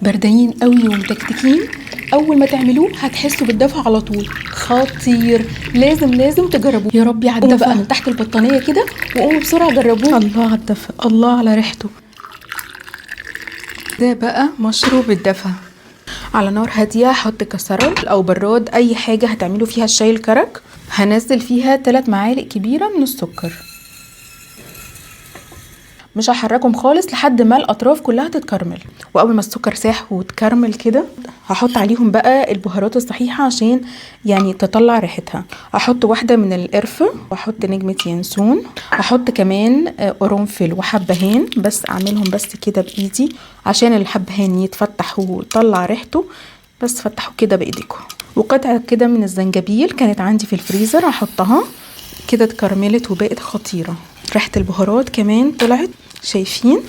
بردانين قوي ومتكتكين، اول ما تعملوه هتحسوا بالدفى على طول. خطير، لازم تجربوه. يا ربي على الدفى بقى من تحت البطانيه كده، وقوموا بسرعه جربوه. الله على الدفى، الله على ريحته. ده بقى مشروب الدفى. على نار هاديه هحط كسرة او براد، اي حاجه هتعملوا فيها الشاي الكرك. هنزل فيها 3 معالق كبيره من السكر، مش هحركهم خالص لحد ما الاطراف كلها تتكرمل. واول ما السكر ساح وتكرمل كده هحط عليهم بقى البهارات الصحيحه عشان يعني تطلع ريحتها. هحط واحده من القرفه، واحط نجمه ينسون، هحط كمان قرنفل وحبهان، بس اعملهم بس كده بايدي عشان الحبهان يتفتح ويطلع ريحته. بس فتحوا كده بايديكم. وقطعه كده من الزنجبيل كانت عندي في الفريزر هحطها كده، اتكرملت وبقت خطيره. ريحه البهارات كمان طلعت، شايفين؟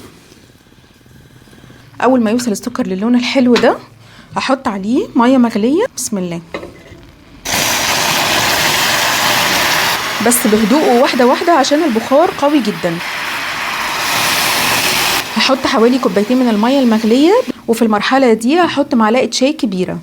اول ما يوصل السكر للون الحلو ده هحط عليه ميه مغليه. بسم الله، بس بهدوء وواحده واحده عشان البخار قوي جدا. هحط حوالي 2 كوباية من الميه المغليه، وفي المرحله دي هحط معلقه شاي كبيره.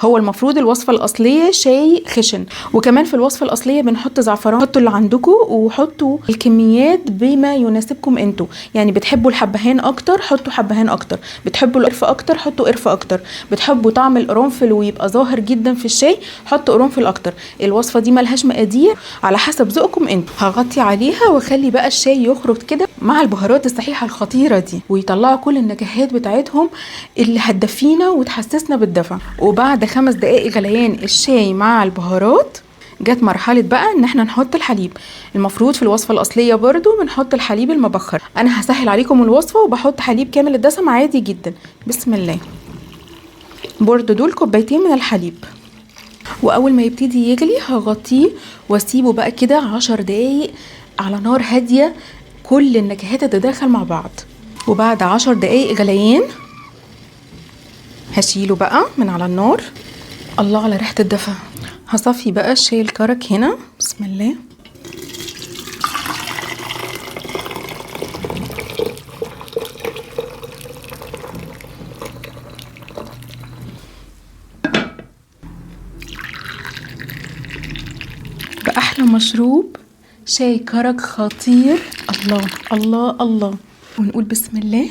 هو المفروض الوصفه الاصليه شاي خشن، وكمان في الوصفه الاصليه بنحط زعفران. حطوا اللي عندكم وحطوا الكميات بما يناسبكم انتوا، يعني بتحبوا الحبهان اكتر حطوا حبهان اكتر، بتحبوا القرفه اكتر حطوا قرفه اكتر، بتحبوا طعم القرنفل ويبقى ظاهر جدا في الشاي حطوا قرنفل اكتر. الوصفه دي ملهاش مقادير، على حسب ذوقكم انتوا. هغطي عليها واخلي بقى الشاي يخرج كده مع البهارات الصحيحه الخطيره دي، ويطلعوا كل النكهات بتاعتهم اللي هتدفينا وتحسسنا بالدفى. وبعد 5 دقائق غليان الشاي مع البهارات جت مرحلة بقى ان احنا نحط الحليب. المفروض في الوصفة الاصلية برضو بنحط الحليب المبخر، انا هسهل عليكم الوصفة وبحط حليب كامل الدسم عادي جدا. بسم الله. برضو دول 2 كوباية من الحليب، واول ما يبتدي يغلي هغطيه واسيبه بقى كده 10 دقايق على نار هادية، كل النكهات تتداخل مع بعض. وبعد 10 دقايق غليان هشيله بقى من على النار. الله على ريحة الدفى. هصفي بقى الشاي الكرك هنا. بسم الله. بأحلى مشروب شاي كرك خطير. الله الله الله. ونقول بسم الله.